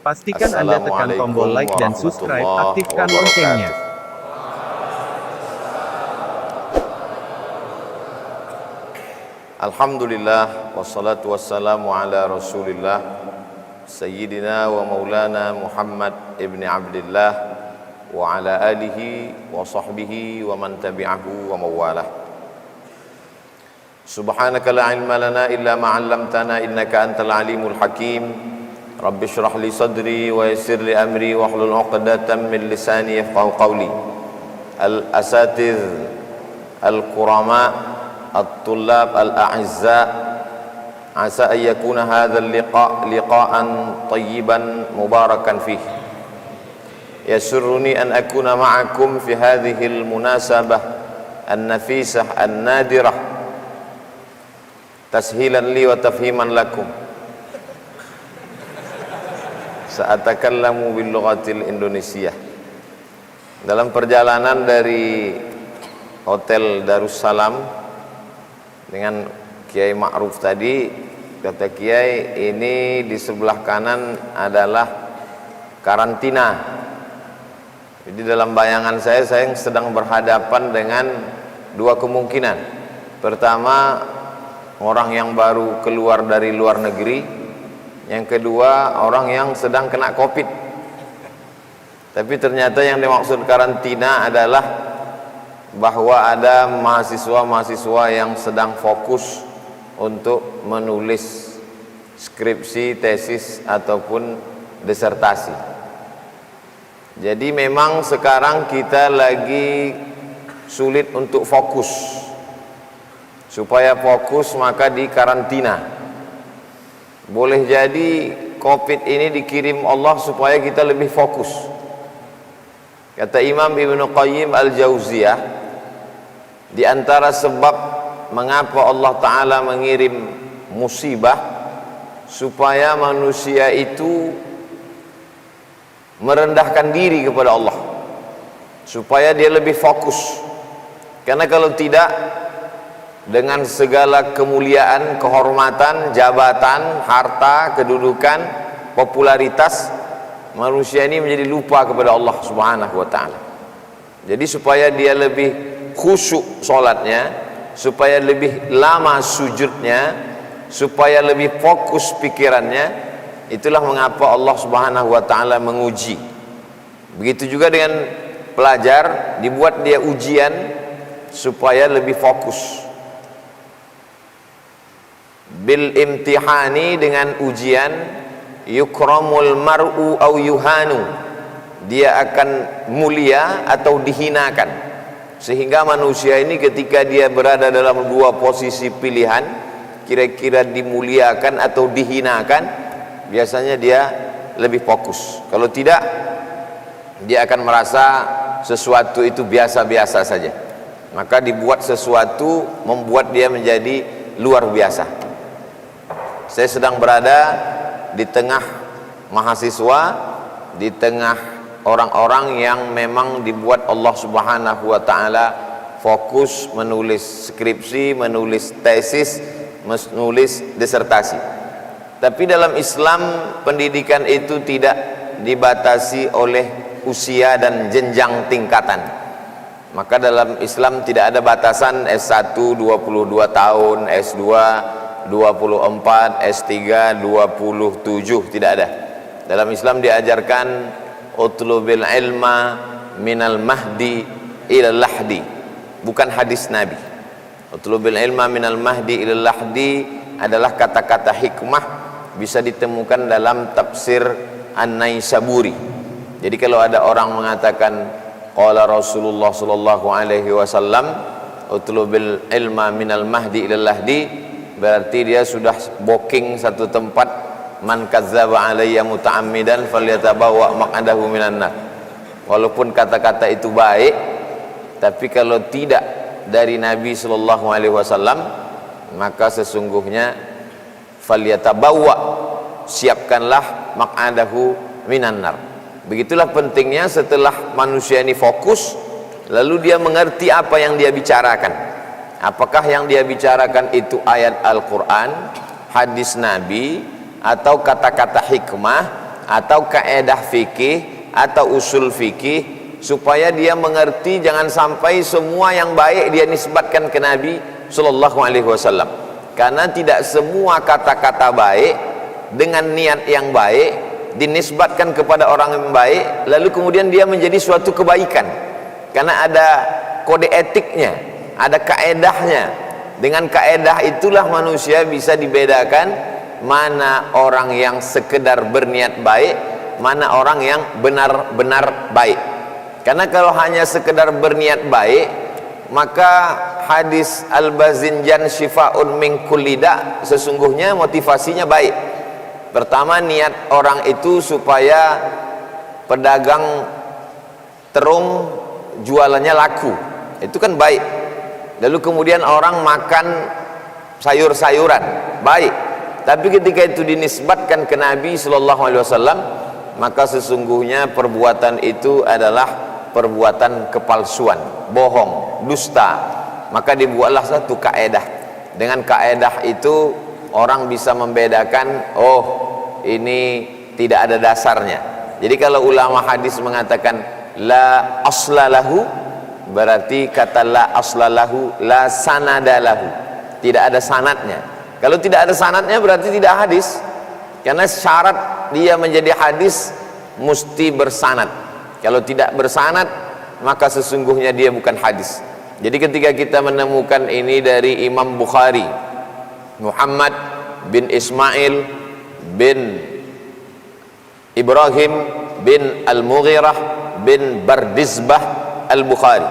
Pastikan Anda tekan tombol like dan subscribe, aktifkan loncengnya. Alhamdulillah, wassalatu wassalamu ala rasulillah Sayyidina wa maulana Muhammad ibn Abdillah wa ala alihi wa sahbihi wa man tabi'ahu wa mawalah. Subhanaka la ilma lana illa ma 'allamtana innaka antal alimul hakim. Rabbi shrah li sadri wa yassir li amri wa hlul 'uqdatam min lisani yafqahu qawli. Al-asatiz al-qurama at-tullab al-a'izza, asa an yakuna hadha al-liqa' liqa'an tayyiban mubarakan fih. Yasurruni an akuna ma'akum fi hadhihi al-munasabah an-nafisah an-nadirah tashilan li wa tafhiman lakum. Sa'atakallamu bil lughatil Indonesia. Dalam perjalanan dari Hotel Darussalam dengan Kiai Ma'ruf tadi, kata Kiai, ini di sebelah kanan adalah karantina. Jadi dalam bayangan saya sedang berhadapan dengan dua kemungkinan. Pertama, orang yang baru keluar dari luar negeri. Yang kedua, orang yang sedang kena COVID. Tapi ternyata yang dimaksud karantina adalah bahwa ada mahasiswa-mahasiswa yang sedang fokus untuk menulis skripsi, tesis ataupun disertasi. Jadi memang sekarang kita lagi sulit untuk fokus. Supaya fokus maka di karantina. Boleh jadi COVID ini dikirim Allah supaya kita lebih fokus. Kata Imam Ibnu Qayyim Al-Jauziyah, di antara sebab mengapa Allah Ta'ala mengirim musibah, supaya manusia itu merendahkan diri kepada Allah, supaya dia lebih fokus. Karena kalau tidak, dengan segala kemuliaan, kehormatan, jabatan, harta, kedudukan, popularitas, manusia ini menjadi lupa kepada Allah Subhanahu wa ta'ala. Jadi supaya dia lebih khusyuk sholatnya, supaya lebih lama sujudnya, supaya lebih fokus pikirannya, itulah mengapa Allah Subhanahu wa ta'ala menguji. Begitu juga dengan pelajar, dibuat dia ujian supaya lebih fokus. Bil imtihani, dengan ujian, yukramul mar'u au yuhanu, dia akan mulia atau dihinakan. Sehingga manusia ini ketika dia berada dalam dua posisi pilihan, kira-kira dimuliakan atau dihinakan, biasanya dia lebih fokus. Kalau tidak, dia akan merasa sesuatu itu biasa-biasa saja. Maka dibuat sesuatu membuat dia menjadi luar biasa. Saya sedang berada di tengah mahasiswa, di tengah orang-orang yang memang dibuat Allah Subhanahu wa ta'ala fokus menulis skripsi, menulis tesis, menulis disertasi. Tapi dalam Islam, pendidikan itu tidak dibatasi oleh usia dan jenjang tingkatan. Maka dalam Islam tidak ada batasan S1 22 tahun, S2 24, S3 27, tidak ada. Dalam Islam diajarkan utlubil ilma minal mahdi ilal lahdi, bukan hadis Nabi. Utlubil ilma minal mahdi ilal lahdi adalah kata-kata hikmah, bisa ditemukan dalam tafsir An-Naisaburi. Jadi kalau ada orang mengatakan qala Rasulullah sallallahu alaihi wasallam utlubil ilma minal mahdi ilal lahdi, berarti dia sudah booking satu tempat. Man kadzdzaba alayya muta'ammidan falyatabawwa maq'adahu minan nar. Walaupun kata-kata itu baik, tapi kalau tidak dari Nabi sallallahu alaihi wasallam, maka sesungguhnya falyatabawwa, siapkanlah maq'adahu minan nar. Begitulah pentingnya setelah manusia ini fokus, lalu dia mengerti apa yang dia bicarakan. Apakah yang dia bicarakan itu ayat Al-Quran, hadis Nabi, atau kata-kata hikmah, atau kaedah fikih atau usul fikih, supaya dia mengerti jangan sampai semua yang baik dia nisbatkan ke Nabi sallallahu alaihi wasallam. Karena tidak semua kata-kata baik dengan niat yang baik dinisbatkan kepada orang yang baik lalu kemudian dia menjadi suatu kebaikan. Karena ada kode etiknya, ada kaedahnya. Dengan kaedah itulah manusia bisa dibedakan mana orang yang sekedar berniat baik, mana orang yang benar-benar baik. Karena kalau hanya sekedar berniat baik, maka hadis al-bazinjan syifa'un min kulli da', sesungguhnya motivasinya baik. Pertama, niat orang itu supaya pedagang terung jualannya laku, itu kan baik. Lalu kemudian orang makan sayur-sayuran, baik. Tapi ketika itu dinisbatkan ke Nabi sallallahu alaihi wasallam, maka sesungguhnya perbuatan itu adalah perbuatan kepalsuan, bohong, dusta. Maka dibuatlah satu kaedah. Dengan kaedah itu orang bisa membedakan, oh ini tidak ada dasarnya. Jadi kalau ulama hadis mengatakan la aslalahu, berarti kata la aslalahu la sanadalahu, tidak ada sanadnya. Kalau tidak ada sanadnya berarti tidak hadis. Karena syarat dia menjadi hadis mesti bersanad. Kalau tidak bersanad maka sesungguhnya dia bukan hadis. Jadi ketika kita menemukan ini dari Imam Bukhari, Muhammad bin Ismail bin Ibrahim bin Al-Mughirah bin Bardizbah Al-Bukhari,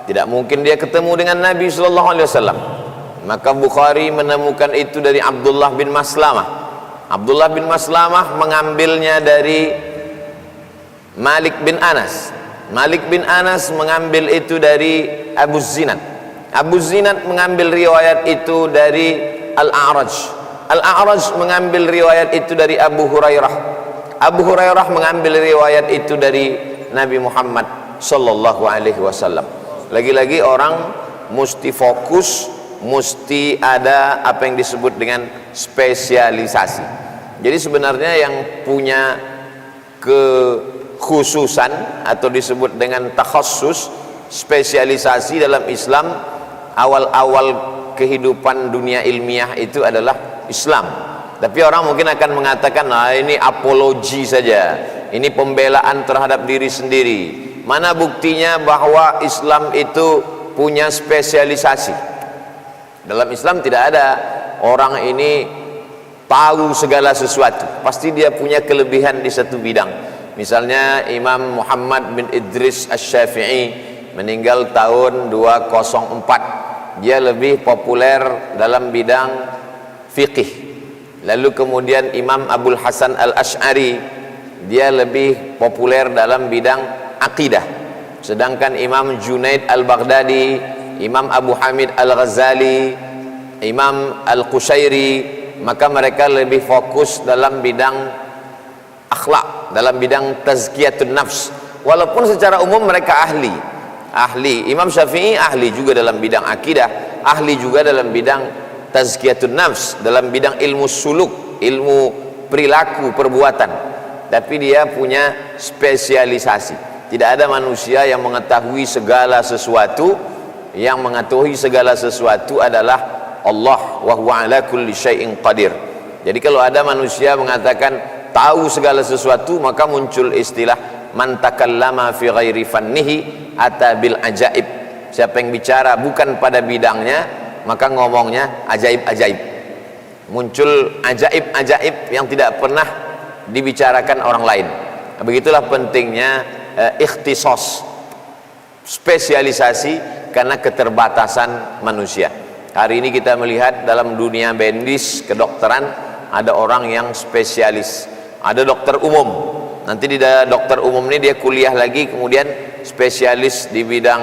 tidak mungkin dia ketemu dengan Nabi sallallahu alaihi wasallam. Maka Bukhari menemukan itu dari Abdullah bin Maslamah. Abdullah bin Maslamah mengambilnya dari Malik bin Anas. Malik bin Anas mengambil itu dari Abu Zinad. Abu Zinad mengambil riwayat itu dari Al-A'raj. Al-A'raj mengambil riwayat itu dari Abu Hurairah. Abu Hurairah mengambil riwayat itu dari Nabi Muhammad sallallahu alaihi wasallam. Lagi-lagi orang mesti fokus, mesti ada apa yang disebut dengan spesialisasi. Jadi sebenarnya yang punya kekhususan atau disebut dengan takhassus, spesialisasi dalam Islam, awal-awal kehidupan dunia ilmiah itu adalah Islam. Tapi orang mungkin akan mengatakan, nah ini apologi saja, ini pembelaan terhadap diri sendiri. Mana buktinya bahwa Islam itu punya spesialisasi? Dalam Islam tidak ada orang ini tahu segala sesuatu, pasti dia punya kelebihan di satu bidang. Misalnya Imam Muhammad bin Idris Asy-Syafi'i meninggal tahun 204. Dia lebih populer dalam bidang fikih. Lalu kemudian Imam Abdul Hasan Al-Asy'ari, dia lebih populer dalam bidang akidah. Sedangkan Imam Junaid Al-Baghdadi, Imam Abu Hamid Al-Ghazali, Imam Al-Qushairi, maka mereka lebih fokus dalam bidang akhlak, dalam bidang tazkiyatun nafs. Walaupun secara umum mereka ahli. Imam Syafi'i ahli juga dalam bidang akidah, ahli juga dalam bidang tazkiyatun nafs, dalam bidang ilmu suluk, ilmu perilaku perbuatan. Tapi dia punya spesialisasi. Tidak ada manusia yang mengetahui segala sesuatu. Yang mengetahui segala sesuatu adalah Allah, wa huwa ala kulli syai'in qadir. Jadi kalau ada manusia mengatakan tahu segala sesuatu, maka muncul istilah man takallama fi ghairi fannihi ata bil ajaib. Siapa yang bicara bukan pada bidangnya, maka ngomongnya ajaib-ajaib. Muncul ajaib-ajaib yang tidak pernah dibicarakan orang lain. Begitulah pentingnya ikhtisas, spesialisasi, karena keterbatasan manusia. Hari ini kita melihat dalam dunia medis kedokteran ada orang yang spesialis, ada dokter umum. Nanti di dokter umum ini dia kuliah lagi, kemudian spesialis di bidang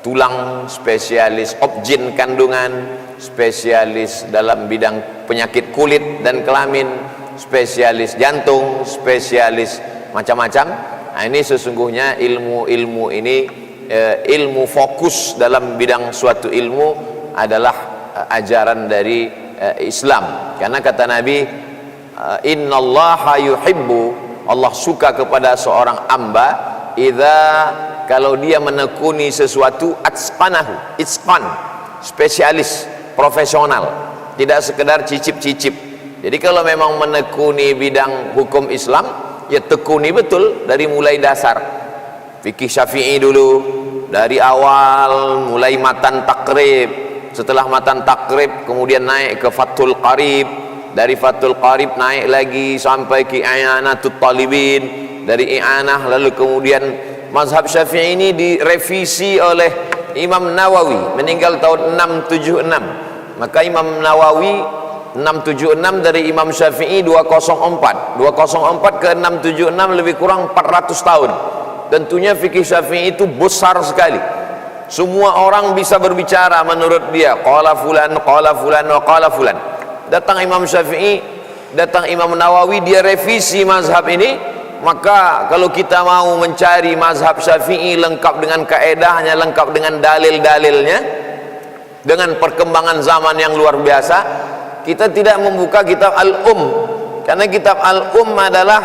tulang, spesialis obgyn kandungan, spesialis dalam bidang penyakit kulit dan kelamin, spesialis jantung, spesialis macam-macam. Nah, ini sesungguhnya ilmu ini, ilmu fokus dalam bidang suatu ilmu adalah ajaran dari Islam. Karena kata Nabi, innallaha yuhibbu, Allah suka kepada seorang hamba kalau dia menekuni sesuatu atqanahu, itqan, spesialis, profesional, tidak sekedar cicip-cicip. Jadi kalau memang menekuni bidang hukum Islam, ya tekuni betul dari mulai dasar fikih Syafi'i dulu, dari awal mulai matan takrib, setelah matan takrib kemudian naik ke Fathul Qarib, dari Fathul Qarib naik lagi sampai ke I'anatul Talibin, dari I'anah lalu kemudian mazhab Syafi'i ini direvisi oleh Imam Nawawi, meninggal tahun 676. Maka Imam Nawawi 676 dari Imam Syafi'i 204 ke 676 lebih kurang 400 tahun. Tentunya fikih Syafi'i itu besar sekali, semua orang bisa berbicara menurut dia, qala fulan wa qala fulan. Datang Imam Syafi'i, datang Imam Nawawi, dia revisi mazhab ini. Maka kalau kita mau mencari mazhab Syafi'i lengkap dengan kaedahnya, lengkap dengan dalil-dalilnya, dengan perkembangan zaman yang luar biasa, kita tidak membuka kitab karena kitab adalah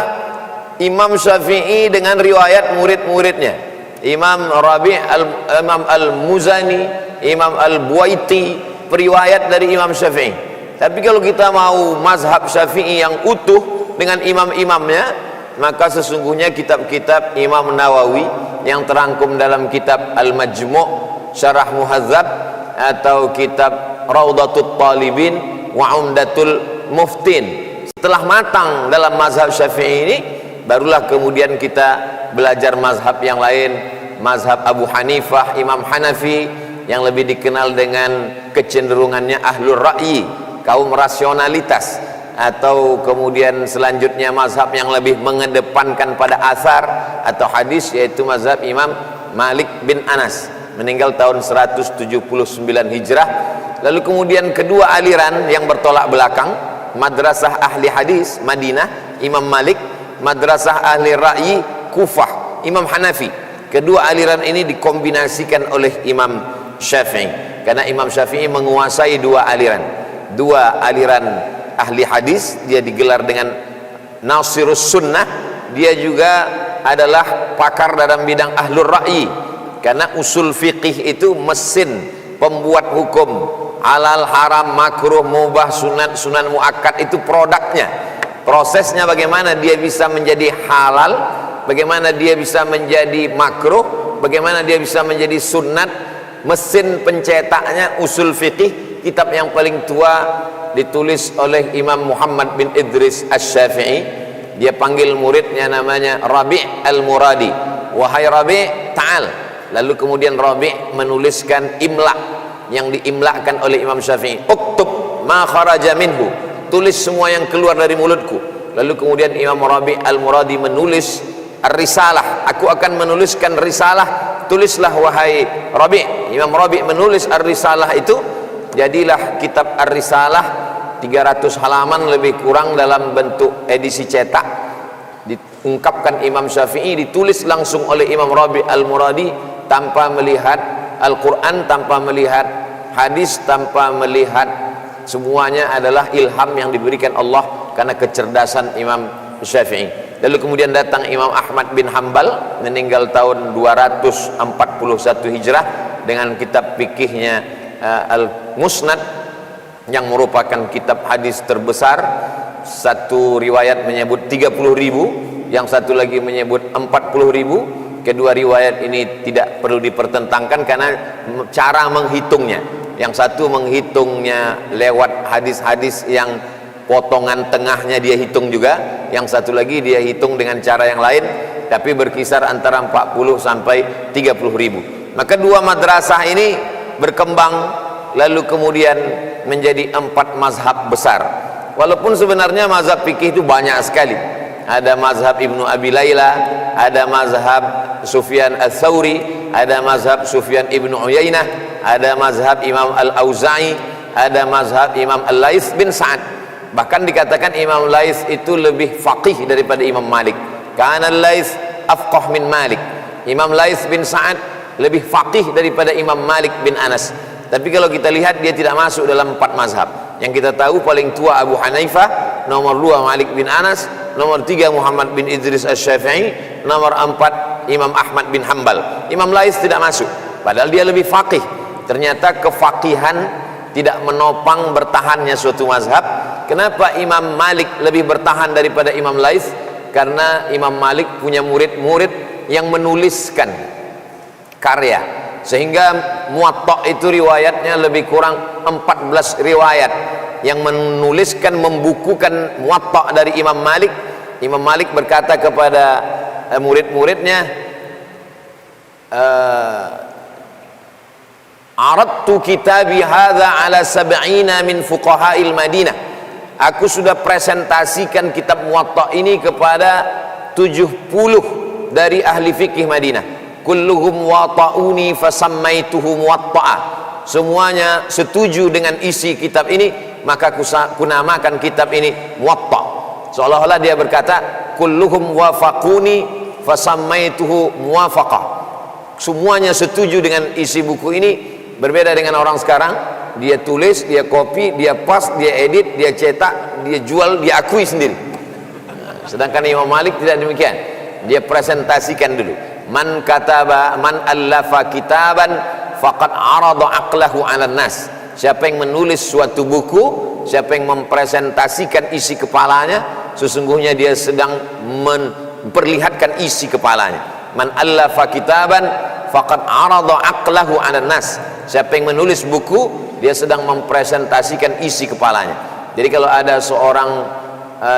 Imam Syafi'i dengan riwayat murid-muridnya, Imam Rabi' Imam Al-Muzani, Imam Al-Buaiti, periwayat dari Imam Syafi'i. Tapi kalau kita mau mazhab Syafi'i yang utuh dengan imam-imamnya, maka sesungguhnya kitab-kitab Imam Nawawi yang terangkum dalam kitab Al-Majmu' Syarah Muhadzab atau kitab Raudatul Talibin wa Umdatul Muftin. Setelah matang dalam mazhab Syafi'i ini, barulah kemudian kita belajar mazhab yang lain, mazhab Abu Hanifah, Imam Hanafi yang lebih dikenal dengan kecenderungannya ahlur ra'yi, kaum rasionalitas, atau kemudian selanjutnya mazhab yang lebih mengedepankan pada asar atau hadis, yaitu mazhab Imam Malik bin Anas, meninggal tahun 179 Hijrah. Lalu kemudian kedua aliran yang bertolak belakang, madrasah ahli hadis Madinah Imam Malik, madrasah ahli ra'yi Kufah Imam Hanafi. Kedua aliran ini dikombinasikan oleh Imam Syafi'i, karena Imam Syafi'i menguasai dua aliran ahli hadis. Dia digelar dengan Nasirus Sunnah, dia juga adalah pakar dalam bidang ahlur ra'yi, karena usul fiqih itu mesin pembuat hukum, halal, haram, makruh, mubah, sunat, sunan muakkad, itu produknya. Prosesnya bagaimana dia bisa menjadi halal, bagaimana dia bisa menjadi makruh, bagaimana dia bisa menjadi sunat. Mesin pencetaknya usul fiqih. Kitab yang paling tua ditulis oleh Imam Muhammad bin Idris Asy-Syafi'i. Dia panggil muridnya namanya Rabi' Al-Muradi, wahai Rabi', ta'al. Lalu kemudian Rabi' menuliskan imla yang diimlakan oleh Imam Syafi'i, uktub ma kharaja minhu, tulis semua yang keluar dari mulutku. Lalu kemudian Imam Rabi' Al-Muradi menulis Ar-Risalah, aku akan menuliskan risalah, tulislah wahai Rabi'. Imam Rabi' menulis Ar-Risalah itu, jadilah kitab Ar-Risalah, 300 halaman lebih kurang dalam bentuk edisi cetak, diungkapkan Imam Syafi'i, ditulis langsung oleh Imam Rabi' Al-Muradi, tanpa melihat Al-Quran, tanpa melihat hadis, tanpa melihat, semuanya adalah ilham yang diberikan Allah karena kecerdasan Imam Syafi'i. Lalu kemudian datang Imam Ahmad bin Hanbal, meninggal tahun 241 Hijrah, dengan kitab fikihnya Al-Musnad, yang merupakan kitab hadis terbesar. Satu riwayat menyebut 30.000, yang satu lagi menyebut 40.000. Kedua riwayat ini tidak perlu dipertentangkan karena cara menghitungnya. Yang satu menghitungnya lewat hadis-hadis yang potongan tengahnya dia hitung juga, yang satu lagi dia hitung dengan cara yang lain, tapi berkisar antara 40 sampai 30.000. Maka dua madrasah ini berkembang, lalu kemudian menjadi 4 mazhab besar. Walaupun sebenarnya mazhab fikih itu banyak sekali. Ada mazhab Ibnu Abi Layla, ada mazhab Sufyan Ats-Tsauri, ada mazhab Sufyan Ibnu Uyainah, ada mazhab Imam Al-Auza'i, ada mazhab Imam Al-Laits bin Sa'ad. Bahkan dikatakan Imam Laits itu lebih faqih daripada Imam Malik. Kana Al-Laits afqah min Malik. Imam Laits bin Sa'ad lebih faqih daripada Imam Malik bin Anas. Tapi kalau kita lihat, dia tidak masuk dalam 4 mazhab. Yang kita tahu paling tua Abu Hanifah, nomor 2 Malik bin Anas, nomor 3 Muhammad bin Idris Asy-Syafi'i, nomor 4 Imam Ahmad bin Hambal. Imam Lais tidak masuk, padahal dia lebih faqih. Ternyata kefaqihan tidak menopang bertahannya suatu mazhab. Kenapa Imam Malik lebih bertahan daripada Imam Lais? Karena Imam Malik punya murid-murid yang menuliskan karya, sehingga Muwatta itu riwayatnya lebih kurang 14 riwayat yang menuliskan, membukukan Muwatta dari Imam Malik. Imam Malik berkata kepada murid-muridnya, aradtu kitabi hadza ala sab'ina min fuqaha'il Madinah. Aku sudah presentasikan kitab Muwatta ini kepada 70 dari ahli fikih Madinah. Kulluhum wata'uni fasammaituhu Muwatta'a. Semuanya setuju dengan isi kitab ini, maka kunamakan kitab ini Muwatta. Seolah-olah dia berkata, kulluhum wafaquni fasammaituhu Muwafaqah. Semuanya setuju dengan isi buku ini. Berbeda dengan orang sekarang, dia tulis, dia copy, dia pas, dia edit, dia cetak, dia jual, dia akui sendiri. Sedangkan Imam Malik tidak demikian. Dia presentasikan dulu. Man kataba, man allafa kitaban faqad arada aqlahu 'alan nas. Siapa yang menulis suatu buku, siapa yang mempresentasikan isi kepalanya, sesungguhnya dia sedang memperlihatkan isi kepalanya. Man allafa kitaban faqad arada aqlahu 'alan nas. Siapa yang menulis buku, dia sedang mempresentasikan isi kepalanya. Jadi kalau ada seorang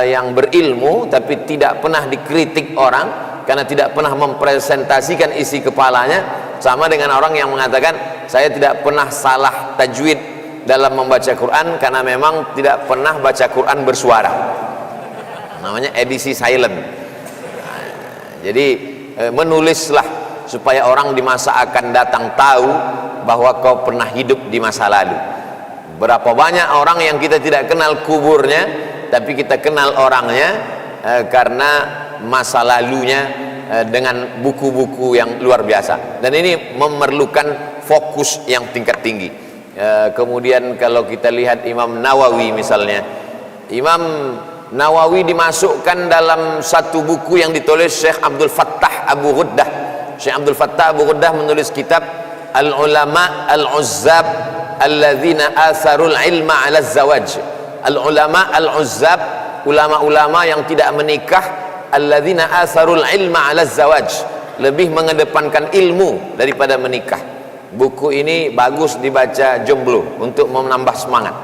yang berilmu tapi tidak pernah dikritik orang karena tidak pernah mempresentasikan isi kepalanya, sama dengan orang yang mengatakan saya tidak pernah salah tajwid dalam membaca Quran karena memang tidak pernah baca Quran bersuara. Namanya edisi silent. Jadi menulislah supaya orang di masa akan datang tahu bahwa kau pernah hidup di masa lalu. Berapa banyak orang yang kita tidak kenal kuburnya, tapi kita kenal orangnya karena masa lalunya dengan buku-buku yang luar biasa. Dan ini memerlukan fokus yang tingkat tinggi. Kemudian kalau kita lihat Imam Nawawi misalnya, Imam Nawawi dimasukkan dalam satu buku yang ditulis Syekh Abdul Fattah Abu Ghuddah. Syekh Abdul Fattah Abu Ghuddah menulis kitab Al-Ulama Al-Uzzab Alladzina Atharul Ilma Ala Zawaj. Al-Ulama Al-Uzzab, ulama-ulama yang tidak menikah, Alladzina Atharul Ilma Ala Zawaj, lebih mengedepankan ilmu daripada menikah. Buku ini bagus dibaca jomblo untuk menambah semangat.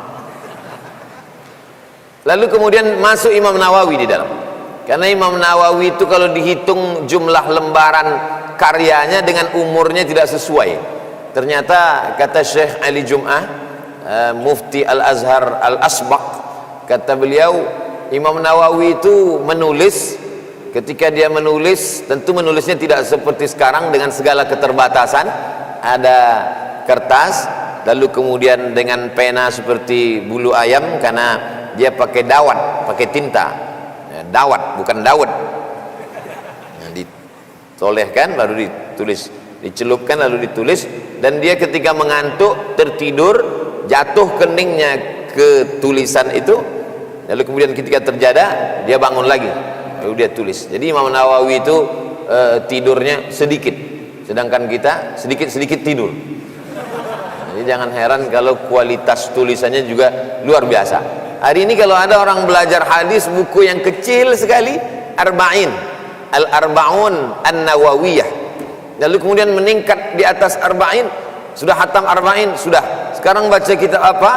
Lalu kemudian masuk Imam Nawawi di dalam. Karena Imam Nawawi itu kalau dihitung jumlah lembaran karyanya dengan umurnya tidak sesuai. Ternyata kata Syekh Ali Jum'ah, Mufti Al-Azhar Al-Asbaq, kata beliau, Imam Nawawi itu menulis, ketika dia menulis, tentu menulisnya tidak seperti sekarang dengan segala keterbatasan. Ada kertas, lalu kemudian dengan pena seperti bulu ayam, karena dia pakai dawat, pakai tinta. Dawat, bukan dawet. Nah, ditolehkan lalu ditulis, dicelupkan lalu ditulis. Dan dia ketika mengantuk, tertidur, jatuh keningnya ke tulisan itu, lalu kemudian ketika terjaga dia bangun lagi, lalu dia tulis. Jadi Imam Nawawi itu tidurnya sedikit, sedangkan kita sedikit-sedikit tidur. Jadi jangan heran kalau kualitas tulisannya juga luar biasa. Hari ini kalau ada orang belajar hadis, buku yang kecil sekali, Arba'in, Al-Arba'un An-Nawawiyah, lalu kemudian meningkat di atas Arba'in, sudah hatam Arba'in, sudah. Sekarang baca kitab apa?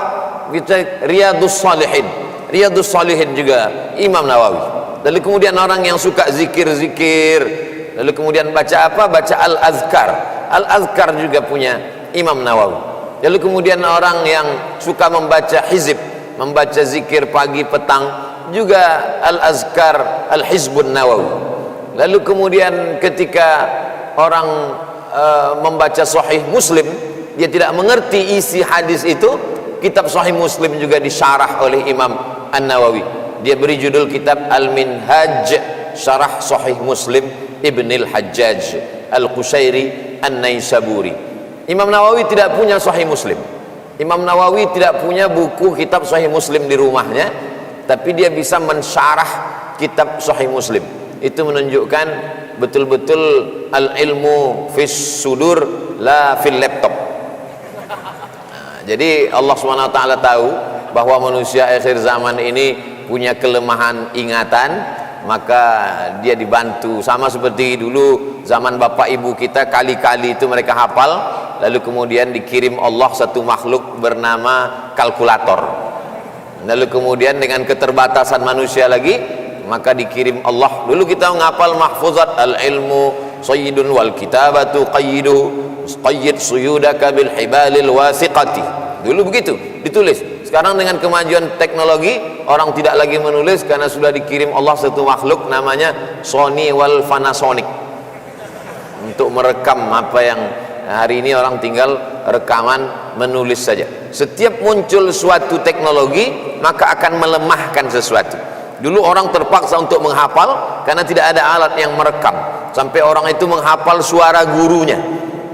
Kita Riyadhus Shalihin. Riyadhus Shalihin juga Imam Nawawi. Lalu kemudian orang yang suka zikir-zikir, lalu kemudian baca apa? Baca Al-Azkar. Al-Azkar juga punya Imam Nawawi. Lalu kemudian orang yang suka membaca hizib, membaca zikir pagi petang, juga Al-Azkar Al-Hizbun Nawawi. Lalu kemudian ketika orang membaca Sahih Muslim, dia tidak mengerti isi hadis itu, kitab Sahih Muslim juga disyarah oleh Imam An-Nawawi. Dia beri judul kitab Al-Minhaj Syarah Sahih Muslim Ibnil Hajjaj Al-Qushairi An-Naisaburi. Imam Nawawi tidak punya Sahih Muslim. Imam Nawawi tidak punya buku kitab Sahih Muslim di rumahnya, tapi dia bisa mensyarah kitab Sahih Muslim. Itu menunjukkan betul-betul al-ilmu fis sudur la fil laptop. Jadi Allah SWT tahu bahwa manusia akhir zaman ini punya kelemahan ingatan, maka dia dibantu. Sama seperti dulu zaman bapak ibu kita, kali-kali itu mereka hafal, lalu kemudian dikirim Allah satu makhluk bernama kalkulator. Lalu kemudian dengan keterbatasan manusia lagi, maka dikirim Allah. Dulu kita menghafal mahfuzat, al-ilmu sayyidun wal kitabatu qayyid suyudaka bil hibalil wasiqati. Dulu begitu ditulis. Sekarang dengan kemajuan teknologi, orang tidak lagi menulis karena sudah dikirim Allah satu makhluk namanya Sony wal Panasonic untuk merekam apa yang hari ini orang tinggal rekaman, menulis saja. Setiap muncul suatu teknologi maka akan melemahkan sesuatu. Dulu orang terpaksa untuk menghafal karena tidak ada alat yang merekam, sampai orang itu menghafal suara gurunya,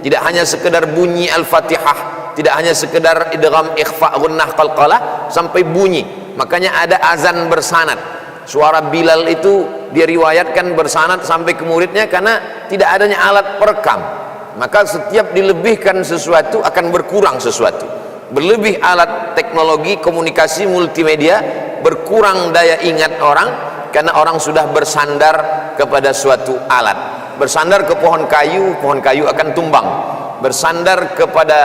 tidak hanya sekedar bunyi Al-Fatihah, tidak hanya sekedar idgham ikhfa gunnah qalqalah, sampai bunyi. Makanya ada azan bersanad. Suara Bilal itu diriwayatkan bersanad sampai ke muridnya karena tidak adanya alat perekam. Maka setiap dilebihkan sesuatu akan berkurang sesuatu. Berlebih alat teknologi komunikasi multimedia, berkurang daya ingat orang karena orang sudah bersandar kepada suatu alat. Bersandar ke pohon kayu akan tumbang. Bersandar kepada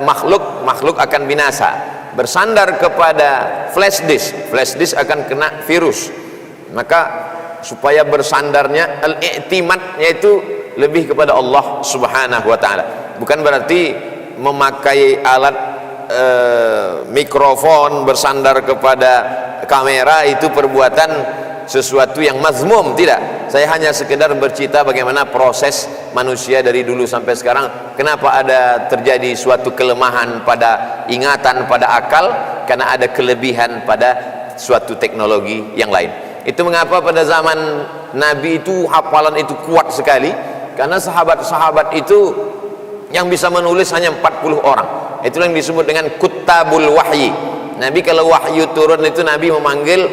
makhluk akan binasa. Bersandar kepada flash disk akan kena virus. Maka supaya bersandarnya, al-i'timadnya itu lebih kepada Allah Subhanahu wa ta'ala. Bukan berarti memakai alat mikrofon bersandar kepada kamera itu perbuatan sesuatu yang mazmum, tidak. Saya hanya sekedar bercerita bagaimana proses manusia dari dulu sampai sekarang. Kenapa ada terjadi suatu kelemahan pada ingatan, pada akal, karena ada kelebihan pada suatu teknologi yang lain. Itu mengapa pada zaman Nabi itu hafalan itu kuat sekali, karena sahabat-sahabat itu yang bisa menulis hanya 40 orang. Itulah yang disebut dengan kutabul wahyi. Nabi kalau wahyu turun itu Nabi memanggil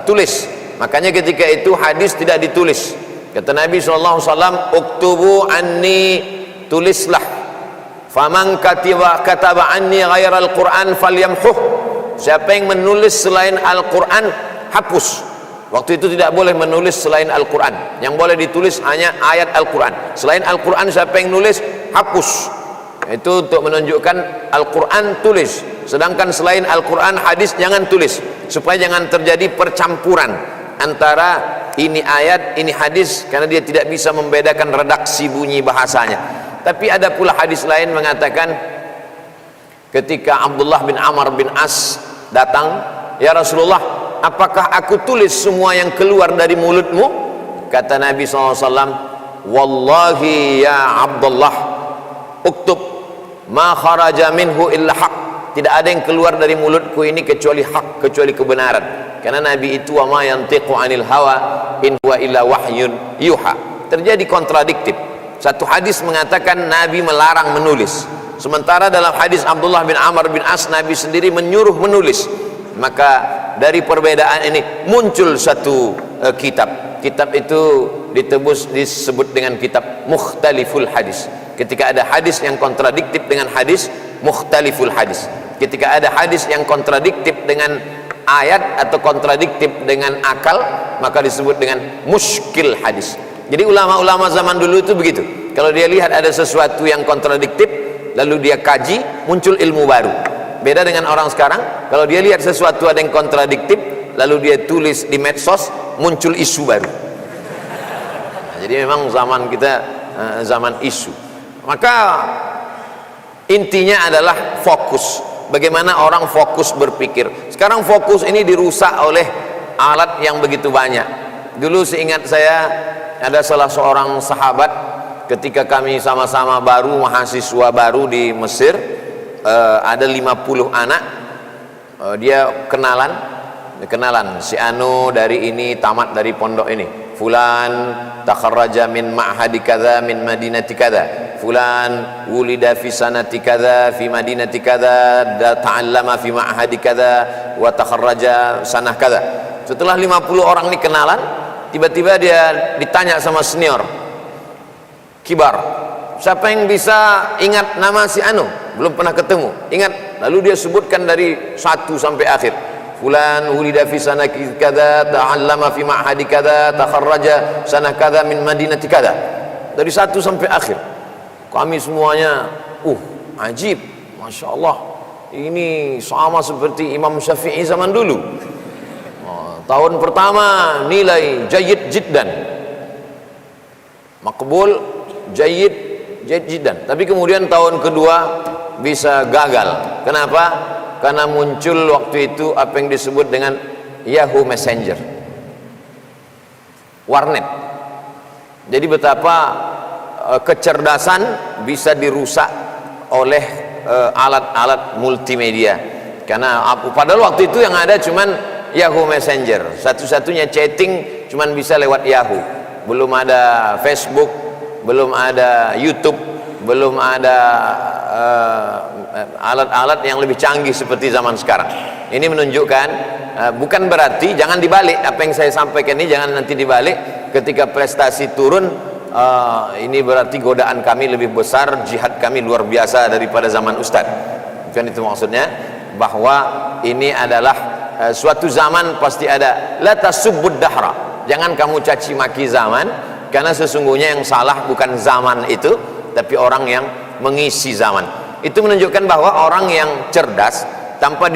tulis. Makanya ketika itu hadis tidak ditulis. Kata Nabi SAW, uktubu anni, tulislah. Faman kataba anni ghairal Qur'an falyamhuh. Siapa yang menulis selain Al-Quran, hapus. Waktu itu tidak boleh menulis selain Al-Quran. Yang boleh ditulis hanya ayat Al-Quran. Selain Al-Quran siapa yang nulis, hapus. Itu untuk menunjukkan Al-Quran tulis, sedangkan selain Al-Quran hadis jangan tulis, supaya jangan terjadi percampuran antara ini ayat, ini hadis, karena dia tidak bisa membedakan redaksi bunyi bahasanya. Tapi ada pula hadis lain mengatakan ketika Abdullah bin Amr bin As datang, ya Rasulullah, apakah aku tulis semua yang keluar dari mulutmu? Kata Nabi SAW, wallahi ya Abdullah, uktub ma kharaja minhu illa haq. Tidak ada yang keluar dari mulutku ini kecuali hak, kecuali kebenaran. Karena Nabi itu wa ma yantiqu anil hawa in huwa illa wahyun yuha. Terjadi kontradiktif. Satu hadis mengatakan Nabi melarang menulis, sementara dalam hadis Abdullah bin Amr bin As Nabi sendiri menyuruh menulis. Maka dari perbedaan ini muncul satu kitab. Kitab itu disebut dengan kitab mukhtaliful hadis. Ketika ada hadis yang kontradiktif dengan hadis, mukhtaliful hadis. Ketika ada hadis yang kontradiktif dengan ayat atau kontradiktif dengan akal, maka disebut dengan muskil hadis. Jadi ulama-ulama zaman dulu itu begitu. Kalau dia lihat ada sesuatu yang kontradiktif, lalu dia kaji, muncul ilmu baru. Beda dengan orang sekarang, kalau dia lihat sesuatu ada yang kontradiktif, lalu dia tulis di medsos, muncul isu baru. Nah, jadi memang zaman kita zaman isu. Maka intinya adalah fokus. Bagaimana orang fokus berpikir. Sekarang fokus ini dirusak oleh alat yang begitu banyak. Dulu seingat saya ada salah seorang sahabat, ketika kami sama-sama baru mahasiswa baru di Mesir, ada 50 anak, dia kenalan si anu dari ini, tamat dari pondok ini, fulan takharraja min ma'hadi kadza min madinati kadza, fulan wulida fi sanati kadza fi madinati kadza ta'allama fi ma'hadi kadza wa takharraja sanah kadza. Setelah 50 orang ini kenalan, tiba-tiba dia ditanya sama senior kibar, siapa yang bisa ingat nama si anu, belum pernah ketemu, ingat. Lalu dia sebutkan dari 1 sampai akhir, fulan wulida fi sanati kadza ta'allama fi ma'hadi kadza takharraja sanah kadza min madinati kadza, dari 1 sampai akhir. Kami semuanya ajib, Masya Allah, ini sama seperti Imam Syafi'i zaman dulu. Tahun pertama nilai jayyid jiddan, makbul, jayyid jiddan, tapi kemudian tahun kedua bisa gagal. Kenapa? Karena muncul waktu itu apa yang disebut dengan Yahoo Messenger, warnet. Jadi betapa kecerdasan bisa dirusak oleh alat-alat multimedia. Karena padahal waktu itu yang ada cuman Yahoo Messenger, satu-satunya chatting cuman bisa lewat Yahoo. Belum ada Facebook, belum ada YouTube, belum ada alat-alat yang lebih canggih seperti zaman sekarang. Ini menunjukkan bukan berarti, jangan dibalik apa yang saya sampaikan ini, jangan nanti dibalik ketika prestasi turun. Ini berarti godaan kami lebih besar, jihad kami luar biasa daripada zaman Ustaz. Bukan itu maksudnya, bahwa ini adalah suatu zaman pasti ada. La tasubbud dahra, jangan kamu caci maki zaman, karena sesungguhnya yang salah bukan zaman itu, tapi orang yang mengisi zaman. Itu menunjukkan bahwa orang yang cerdas tanpa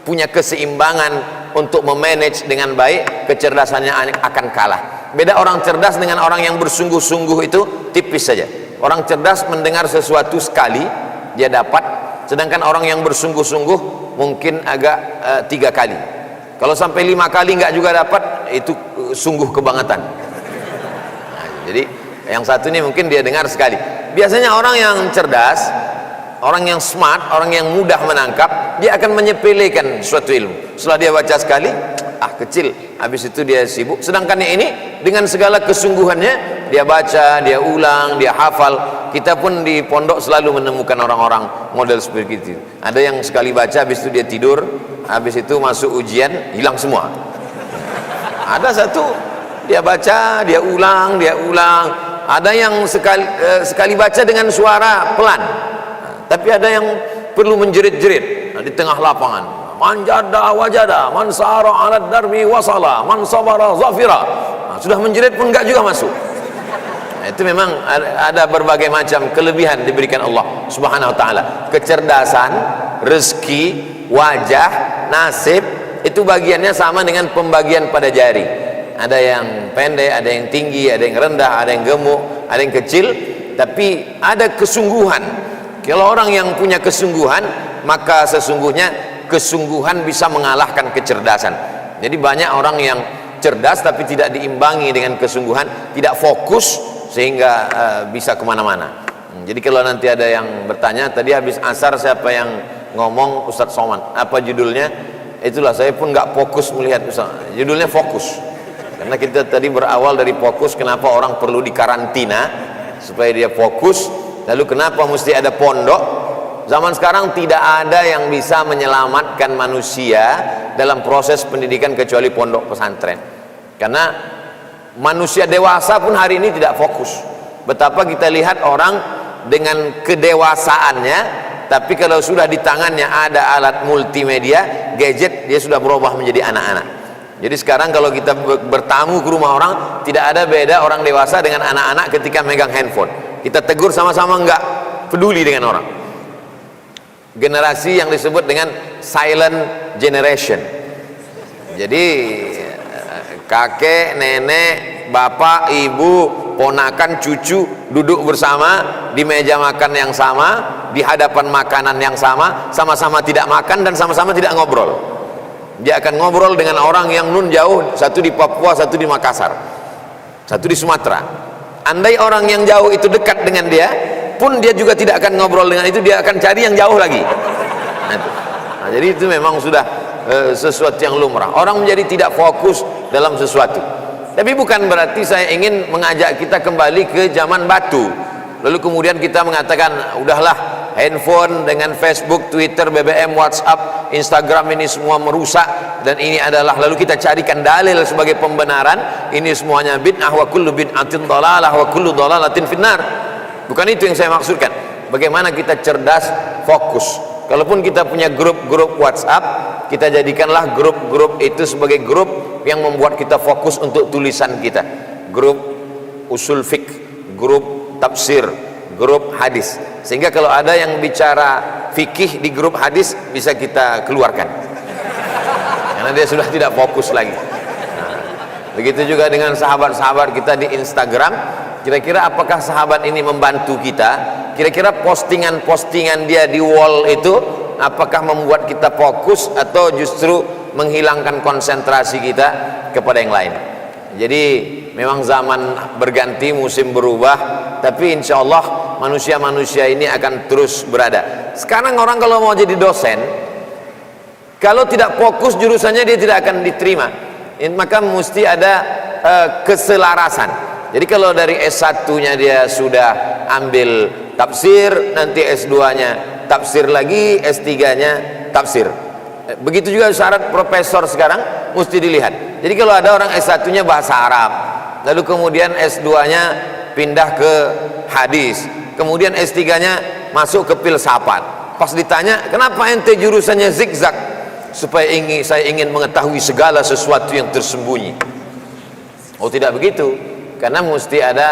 punya keseimbangan untuk memanage dengan baik, kecerdasannya akan kalah. Beda orang cerdas dengan orang yang bersungguh-sungguh itu tipis saja. Orang cerdas mendengar sesuatu sekali dia dapat, sedangkan orang yang bersungguh-sungguh mungkin agak 3 kali. Kalau sampai 5 kali nggak juga dapat, itu sungguh kebangetan. Nah, jadi yang satu ini mungkin dia dengar sekali. Biasanya orang yang cerdas, orang yang smart, orang yang mudah menangkap, dia akan menyepelekan suatu ilmu. Setelah dia baca sekali, kecil, habis itu dia sibuk. Sedangkan yang ini dengan segala kesungguhannya, dia baca, dia ulang, dia hafal. Kita pun di pondok selalu menemukan orang-orang model seperti itu. Ada yang sekali baca, habis itu dia tidur, habis itu masuk ujian hilang semua. Ada satu dia baca, dia ulang, dia ulang. Ada yang sekali baca dengan suara pelan, tapi ada yang perlu menjerit-jerit di tengah lapangan. Man jada wajada, man sara ala darbi wasala, man sabara zafira. Sudah menjerit pun enggak juga masuk. Itu memang ada berbagai macam kelebihan diberikan Allah Subhanahu wa taala. Kecerdasan, rezeki, wajah, nasib, itu bagiannya sama dengan pembagian pada jari. Ada yang pendek, ada yang tinggi, ada yang rendah, ada yang gemuk, ada yang kecil, tapi ada kesungguhan. Kalau orang yang punya kesungguhan, maka sesungguhnya kesungguhan bisa mengalahkan kecerdasan. Jadi banyak orang yang cerdas tapi tidak diimbangi dengan kesungguhan, tidak fokus, sehingga bisa kemana-mana. Jadi kalau nanti ada yang bertanya, tadi habis asar siapa yang ngomong Ustadz Somad, apa judulnya? Itulah, saya pun nggak fokus melihat Ustadz. Judulnya fokus, karena kita tadi berawal dari fokus. Kenapa orang perlu dikarantina supaya dia fokus? Lalu kenapa mesti ada pondok? Zaman sekarang tidak ada yang bisa menyelamatkan manusia dalam proses pendidikan kecuali pondok pesantren. Karena manusia dewasa pun hari ini tidak fokus. Betapa kita lihat orang dengan kedewasaannya, tapi kalau sudah di tangannya ada alat multimedia, gadget, dia sudah berubah menjadi anak-anak. Jadi sekarang kalau kita bertamu ke rumah orang, tidak ada beda orang dewasa dengan anak-anak ketika megang handphone. Kita tegur sama-sama, enggak peduli dengan orang. Generasi yang disebut dengan silent generation. Jadi kakek, nenek, bapak, ibu, ponakan, cucu duduk bersama di meja makan yang sama, di hadapan makanan yang sama, sama-sama tidak makan dan sama-sama tidak ngobrol. Dia akan ngobrol dengan orang yang nun jauh, satu di Papua, satu di Makassar, satu di Sumatera. Andai orang yang jauh itu dekat dengan dia pun, dia juga tidak akan ngobrol dengan itu, dia akan cari yang jauh lagi. Nah, jadi itu memang sudah sesuatu yang lumrah. Orang menjadi tidak fokus dalam sesuatu. Tapi bukan berarti saya ingin mengajak kita kembali ke zaman batu. lalu kemudian kita mengatakan udahlah, handphone dengan Facebook, Twitter, BBM, WhatsApp, Instagram ini semua merusak, dan ini adalah, lalu kita carikan dalil sebagai pembenaran, ini semuanya bid'ah, wa kullu bid'atin dhalalah wa kullu dhalalatin finnar. Bukan itu yang saya maksudkan. Bagaimana kita cerdas, fokus. Kalaupun kita punya grup-grup WhatsApp, kita jadikanlah grup-grup itu sebagai grup yang membuat kita fokus untuk tulisan kita. Grup usul fiqh, grup tafsir, grup hadis, sehingga kalau ada yang bicara fikih di grup hadis bisa kita keluarkan karena dia sudah tidak fokus lagi. Begitu juga dengan sahabat-sahabat kita di Instagram. Kira-kira apakah sahabat ini membantu kita? Kira-kira postingan-postingan dia di wall itu apakah membuat kita fokus atau justru menghilangkan konsentrasi kita kepada yang lain? Jadi memang zaman berganti, musim berubah, tapi insya Allah manusia-manusia ini akan terus berada. Sekarang orang kalau mau jadi dosen, kalau tidak fokus jurusannya dia tidak akan diterima. Maka mesti ada keselarasan. Jadi kalau dari S1-nya dia sudah ambil tafsir, nanti S2-nya tafsir lagi, S3-nya tafsir. Begitu juga syarat profesor sekarang mesti dilihat. Jadi kalau ada orang S1-nya bahasa Arab, lalu kemudian S2-nya pindah ke hadis, kemudian S3-nya masuk ke filsafat. Pas ditanya, kenapa ente jurusannya zigzag? Supaya saya ingin mengetahui segala sesuatu yang tersembunyi. Oh, tidak begitu. Karena mesti ada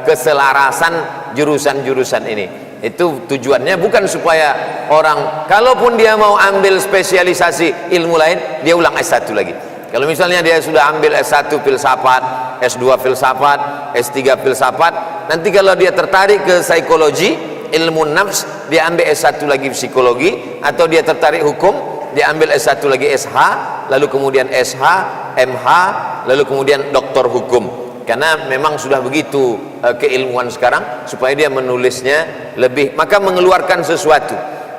keselarasan jurusan-jurusan ini. Itu tujuannya bukan supaya orang, kalaupun dia mau ambil spesialisasi ilmu lain, dia ulang S1 lagi. Kalau misalnya dia sudah ambil S1 filsafat, S2 filsafat, S3 filsafat, nanti kalau dia tertarik ke psikologi, ilmu nafs, dia ambil S1 lagi psikologi, atau dia tertarik hukum, dia ambil S1 lagi SH, lalu kemudian SH, MH, lalu kemudian doktor hukum. Karena memang sudah begitu keilmuan sekarang, supaya dia menulisnya lebih, maka mengeluarkan sesuatu.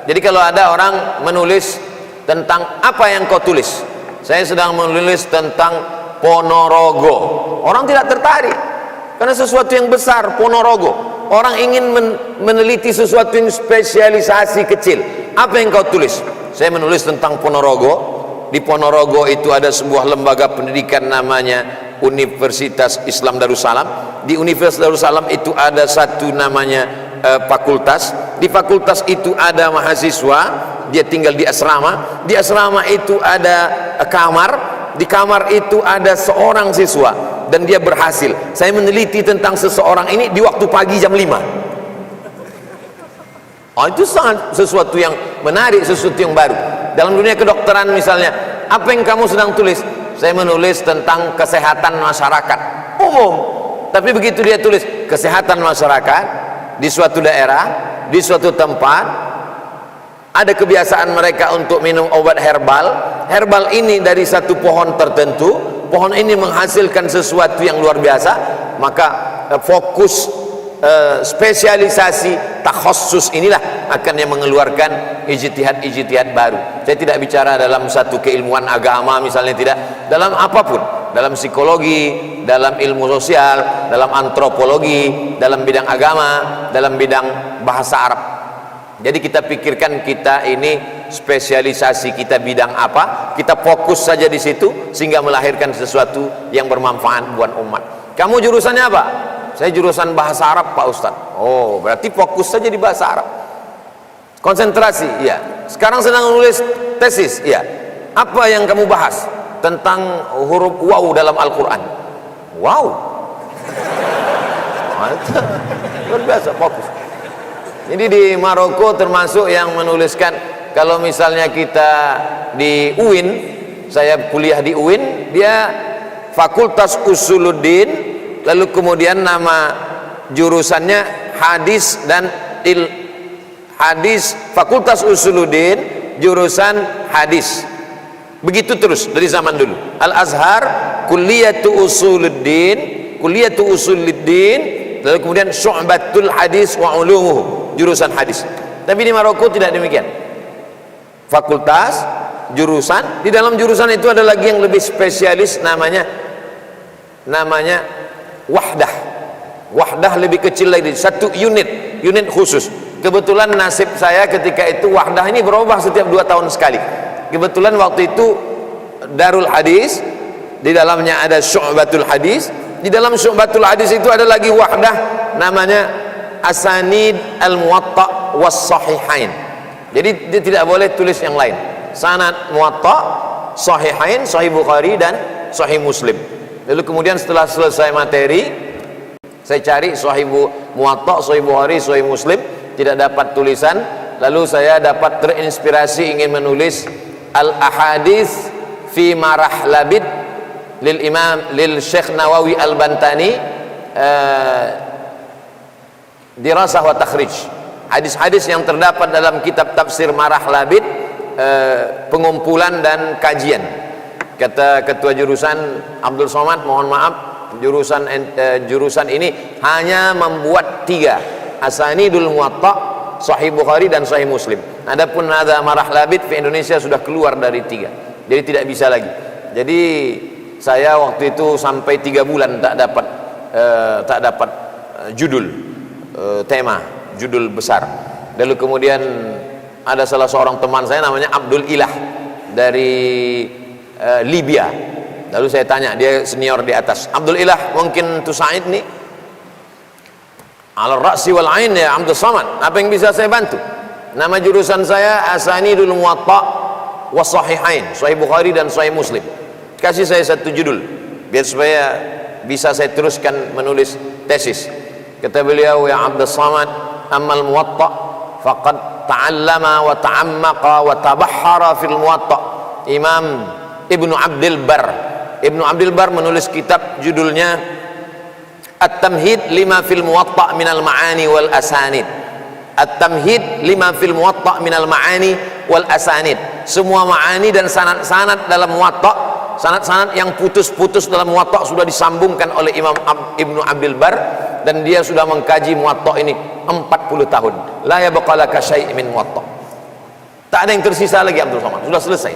Jadi kalau ada orang menulis tentang apa yang kau tulis, saya sedang menulis tentang Ponorogo, orang tidak tertarik karena sesuatu yang besar. Ponorogo, orang ingin meneliti sesuatu yang spesialisasi kecil. Apa yang kau tulis? Saya menulis tentang Ponorogo. Di Ponorogo itu ada sebuah lembaga pendidikan namanya Universitas Islam Darussalam. Di Universitas Darussalam itu ada satu namanya fakultas. Di fakultas itu ada mahasiswa, dia tinggal di asrama. Di asrama itu ada kamar. Di kamar itu ada seorang siswa, dan dia berhasil. Saya meneliti tentang seseorang ini di waktu pagi jam 5. Oh, itu sangat sesuatu yang menarik, sesuatu yang baru. Dalam dunia kedokteran misalnya, apa yang kamu sedang tulis? Saya menulis tentang kesehatan masyarakat umum. Tapi begitu dia tulis kesehatan masyarakat di suatu daerah, di suatu tempat, ada kebiasaan mereka untuk minum obat herbal. Herbal ini dari satu pohon tertentu, pohon ini menghasilkan sesuatu yang luar biasa, maka fokus spesialisasi takhassus inilah akan yang mengeluarkan ijtihad baru. Saya tidak bicara dalam satu keilmuan agama misalnya, tidak, dalam apapun, dalam psikologi, dalam ilmu sosial, dalam antropologi, dalam bidang agama, dalam bidang bahasa Arab. Jadi kita pikirkan kita ini spesialisasi kita bidang apa, kita fokus saja di situ sehingga melahirkan sesuatu yang bermanfaat buat umat. Kamu jurusannya apa? Saya jurusan bahasa Arab, Pak Ustadz. Oh, berarti fokus saja di bahasa Arab. Konsentrasi, iya. Sekarang sedang menulis tesis, iya. Apa yang kamu bahas? Tentang huruf waw dalam Al-Quran. Wow. Luar biasa, fokus. Jadi di Maroko termasuk yang menuliskan, kalau misalnya kita di UIN, saya kuliah di UIN, dia Fakultas Usuluddin, lalu kemudian nama jurusannya hadis dan hadis, Fakultas Usuluddin, jurusan hadis. Begitu terus dari zaman dulu. Al-Azhar, Kulliyatu Usuluddin, lalu kemudian Syu'batul Hadis wa Ulumuhu, jurusan hadis. Tapi di Maroko tidak demikian. Fakultas, jurusan, di dalam jurusan itu ada lagi yang lebih spesialis, namanya wahdah. Wahdah lebih kecil lagi, satu unit khusus. Kebetulan nasib saya ketika itu Wahdah ini berubah setiap 2 tahun sekali. Kebetulan waktu itu Darul Hadis, di dalamnya ada Syu'batul Hadis, di dalam Syu'batul Hadis itu ada lagi Wahdah namanya Asanid Al-Muwatta was Sahihain. Jadi dia tidak boleh tulis yang lain. Sanad Muwatta, Sahihain, Sahih Bukhari dan Sahih Muslim. Lalu kemudian setelah selesai materi, saya cari Sahih Muwatta, Sahih Bukhari, Sahih Muslim, tidak dapat tulisan. Lalu saya dapat terinspirasi ingin menulis Al-Ahadits fi Marahlabid lil Syekh Nawawi Al-Bantani, dirasah wa takhrij. Hadis-hadis yang terdapat dalam kitab tafsir Marahlabid, pengumpulan dan kajian. Kata ketua jurusan Abdul Somad, mohon maaf, jurusan ini hanya membuat 3 Asanidul Muwatta, Sahih Bukhari dan Sahih Muslim. Adapun ada Marahlabid di Indonesia sudah keluar dari 3, jadi tidak bisa lagi. Jadi saya waktu itu sampai 3 bulan tak dapat judul, tema, judul besar. Lalu kemudian ada salah seorang teman saya namanya Abdul Ilah dari Libya. Lalu saya tanya, dia senior di atas, Abdul Ilah mungkin tusaidni ala ra'si wal ain ya Abdul Samad, apa yang bisa saya bantu? Nama jurusan saya Asanidul Muwatta was Sahihain, Sahih Bukhari dan Sahih Muslim. Kasih saya satu judul biar supaya bisa saya teruskan menulis tesis. Kata beliau, ya Abdul Samad, ammal Muwatta faqad ta'allama wa ta'ammaqa wa tabahhara fil Muwatta. Imam Ibnu Abdul Bar menulis kitab judulnya At-Tamhid lima fil Muwatta minal ma'ani wal asanid. At-Tamhid lima fil Muwatta minal ma'ani wal asanid. Semua ma'ani dan sanad-sanad dalam Muwatta, sanad-sanad yang putus-putus dalam Muwatta sudah disambungkan oleh Imam Ibnu Abdul Bar, dan dia sudah mengkaji Muwatta ini 40 tahun. La yabqa laka syai' min Muwatta. Tak ada yang tersisa lagi Abdul Somad, sudah selesai.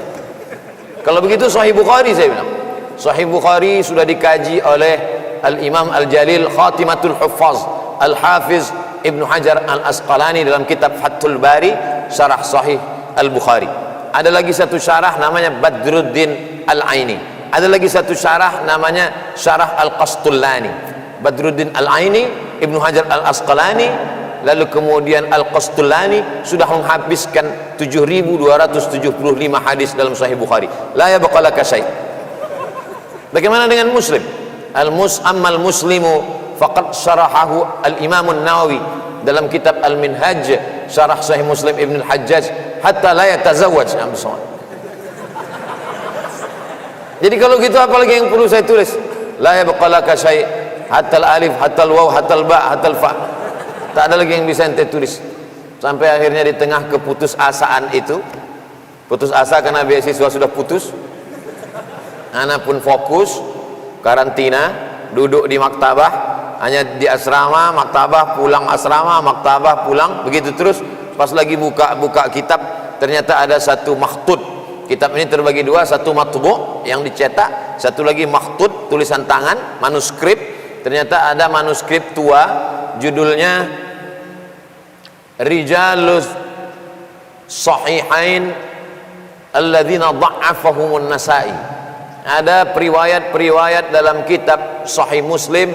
Kalau begitu Sahih Bukhari, saya bilang, Sahih Bukhari sudah dikaji oleh Al-Imam Al-Jalil Khatimatul Huffaz Al-Hafiz Ibnu Hajar Al-Asqalani dalam kitab Fathul Bari, syarah Sahih Al-Bukhari. Ada lagi satu syarah namanya Badruddin Al-Aini. Ada lagi satu syarah namanya Syarah Al-Qastullani. Badruddin Al-Aini, Ibnu Hajar Al-Asqalani, lalu kemudian Al-Qastullani sudah menghabiskan 7.275 hadis dalam Sahih Bukhari. La yabqa laka syai'. Bagaimana dengan Muslim? Ammal Muslimu faqad syarahahu Al-Imam An-Nawawi dalam kitab Al-Minhaj, syarah Sahih Muslim Ibn Al-Hajjaj, hatta la yatazawwaj. Jadi kalau gitu apalagi yang perlu saya tulis? La yabqa laka syai' hatta al-alif hatta al-waw hatta al-ba hatta al-fa. Tak ada lagi yang bisa ente tulis. Sampai akhirnya di tengah keputusasaan itu, putus asa karena beasiswa sudah putus, anak pun fokus karantina, duduk di maktabah, hanya di asrama, maktabah, pulang asrama, maktabah, pulang, begitu terus. Pas lagi buka kitab, ternyata ada satu makhtut. Kitab ini terbagi 2, satu matbu' yang dicetak, satu lagi makhtut, tulisan tangan, manuskrip. Ternyata ada manuskrip tua, judulnya Rijalus Sahihain alladzina dha'afahumun Nasa'i. Ada periwayat-periwayat dalam kitab Sahih Muslim,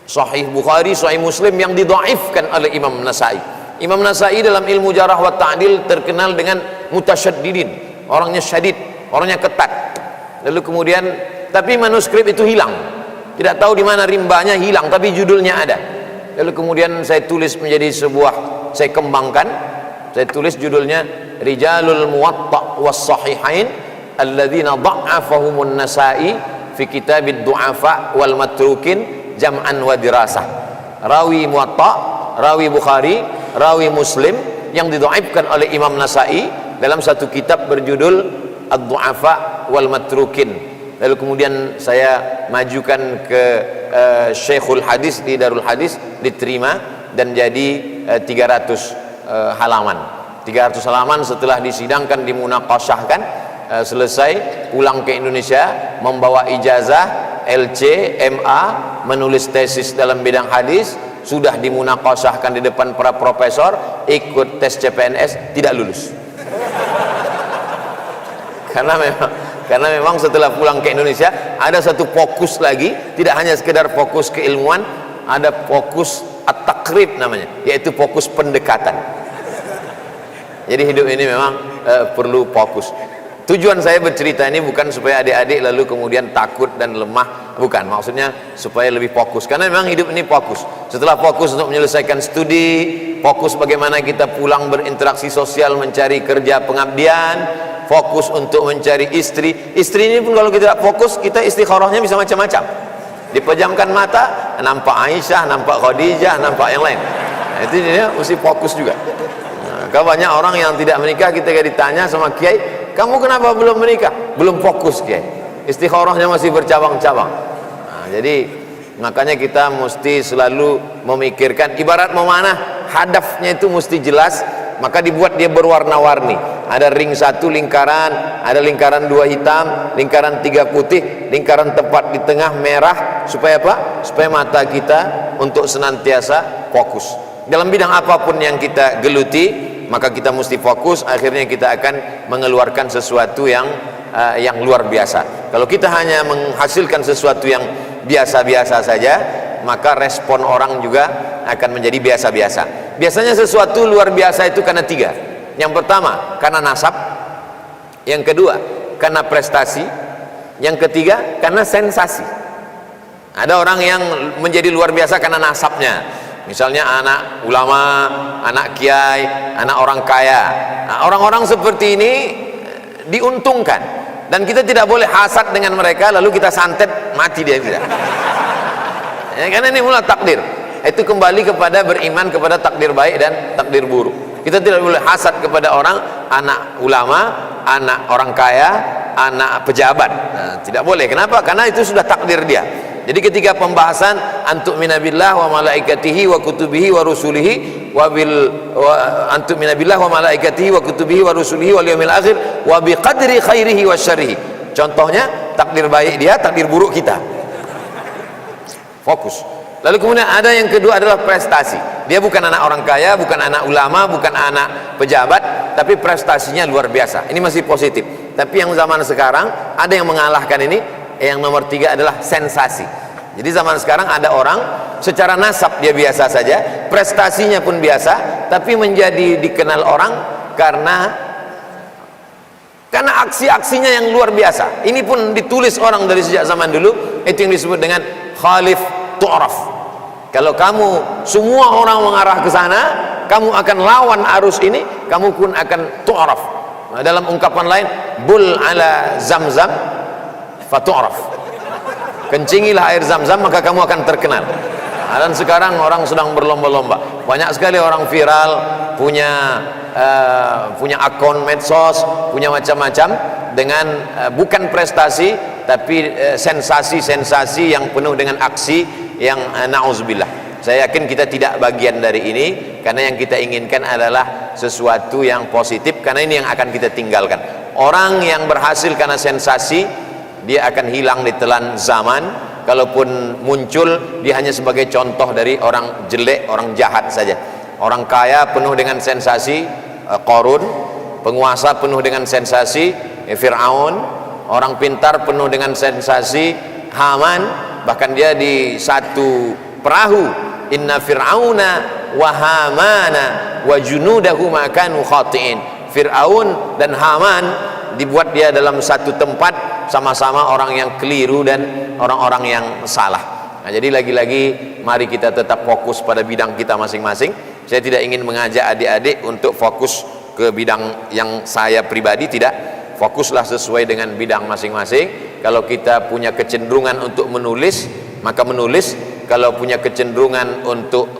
Sahih Bukhari, Sahih Muslim yang didhaifkan oleh Imam Nasai. Imam Nasai dalam ilmu jarah wa ta'dil terkenal dengan mutasyaddidin, orangnya syadid, orangnya ketat. Lalu kemudian tapi manuskrip itu hilang, tidak tahu di mana rimbanya, hilang, tapi judulnya ada. Lalu kemudian saya tulis menjadi saya kembangkan, saya tulis judulnya Rijalul Muwatta was Sahihain alladzina dha'afahumun Nasa'i fi kitabid du'afa wal matrukin jam'an wa dirasah. Rawi Muwatta, rawi Bukhari, rawi Muslim yang didhaifkan oleh Imam Nasa'i dalam satu kitab berjudul Ad-Du'afa wal Matrukin. Lalu kemudian saya majukan ke Syekhul Hadis di Darul Hadis, diterima dan jadi 300 halaman. 300 halaman setelah disidangkan, dimunaqasyahkan, selesai, pulang ke Indonesia membawa ijazah LC, MA, menulis tesis dalam bidang hadis, sudah dimunaqashahkan di depan para profesor, ikut tes CPNS, tidak lulus. Karena memang setelah pulang ke Indonesia ada satu fokus lagi, tidak hanya sekedar fokus keilmuan, ada fokus at-takrib namanya, yaitu fokus pendekatan. Jadi hidup ini memang perlu fokus. Tujuan saya bercerita ini bukan supaya adik-adik lalu kemudian takut dan lemah, bukan, maksudnya supaya lebih fokus, karena memang hidup ini fokus. Setelah fokus untuk menyelesaikan studi, fokus bagaimana kita pulang berinteraksi sosial, mencari kerja pengabdian, fokus untuk mencari istri. Istri ini pun kalau kita fokus, kita istikharahnya bisa macam-macam. Dipejamkan mata, nampak Aisyah, nampak Khadijah, nampak yang lain. Nah, itu dia mesti fokus juga. Nah, kalau banyak orang yang tidak menikah, kita ditanya sama kiai, kamu kenapa belum menikah? Belum fokus, kiai. Istikharahnya masih bercabang-cabang. Nah, jadi makanya kita mesti selalu memikirkan, ibarat memanah, hadafnya itu mesti jelas, maka dibuat dia berwarna-warni. Ada ring 1 lingkaran, ada lingkaran 2 hitam, lingkaran 3 putih, lingkaran tepat di tengah merah, supaya apa? Supaya mata kita untuk senantiasa fokus dalam bidang apapun yang kita geluti. Maka kita mesti fokus, akhirnya kita akan mengeluarkan sesuatu yang luar biasa. Kalau kita hanya menghasilkan sesuatu yang biasa-biasa saja, maka respon orang juga akan menjadi biasa-biasa. Biasanya sesuatu luar biasa itu karena 3. Yang pertama karena nasab, yang kedua karena prestasi, yang ketiga karena sensasi. Ada orang yang menjadi luar biasa karena nasabnya, misalnya anak ulama, anak kiai, anak orang kaya. Nah, orang-orang seperti ini diuntungkan, dan kita tidak boleh hasad dengan mereka lalu kita santet mati dia, tidak. Ya, karena ini mula takdir. Itu kembali kepada beriman kepada takdir baik dan takdir buruk. Kita tidak boleh hasad kepada orang, anak ulama, anak orang kaya, anak pejabat. Nah, tidak boleh. Kenapa? Karena itu sudah takdir dia. Jadi ketika pembahasan antu'mina billah wa malaikatihi wa kutubihi wa rusulihi antu'mina billah wa malaikatihi wa kutubihi wa rusulihi wal yawmil akhir wa biqadri khairihi wa syarrihi. Contohnya takdir baik dia, takdir buruk kita. Fokus. Lalu kemudian ada yang kedua adalah prestasi. Dia bukan anak orang kaya, bukan anak ulama, bukan anak pejabat, tapi prestasinya luar biasa. Ini masih positif. Tapi yang zaman sekarang ada yang mengalahkan ini. Yang nomor 3 adalah sensasi. Jadi zaman sekarang ada orang secara nasab dia biasa saja, prestasinya pun biasa, tapi menjadi dikenal orang karena aksi-aksinya yang luar biasa. Ini pun ditulis orang dari sejak zaman dulu. Itu yang disebut dengan khalif tu'raf. Kalau kamu semua orang mengarah ke sana, kamu akan lawan arus ini, kamu pun akan tu'raf. Nah, dalam ungkapan lain, bul ala zamzam fatu'raf. Kencingilah air zam-zam maka kamu akan terkenal. Nah, dan sekarang orang sedang berlomba-lomba. Banyak sekali orang viral, punya akun medsos, punya macam-macam dengan bukan prestasi tapi sensasi-sensasi yang penuh dengan aksi yang na'udzubillah. Saya yakin kita tidak bagian dari ini, karena yang kita inginkan adalah sesuatu yang positif, karena ini yang akan kita tinggalkan. Orang yang berhasil karena sensasi, dia akan hilang di telan zaman. Kalaupun muncul, dia hanya sebagai contoh dari orang jelek, orang jahat saja. Orang kaya penuh dengan sensasi, Qarun. Penguasa penuh dengan sensasi, Fir'aun. Orang pintar penuh dengan sensasi, Haman. Bahkan dia di satu perahu, inna fir'auna wa hamana wa junudahu ma kanu khati'in. Fir'aun dan Haman dibuat dia dalam satu tempat, sama-sama orang yang keliru dan orang-orang yang salah. Nah, jadi lagi-lagi mari kita tetap fokus pada bidang kita masing-masing. Saya tidak ingin mengajak adik-adik untuk fokus ke bidang yang saya pribadi, tidak. Fokuslah sesuai dengan bidang masing-masing. Kalau kita punya kecenderungan untuk menulis, maka menulis. Kalau punya kecenderungan untuk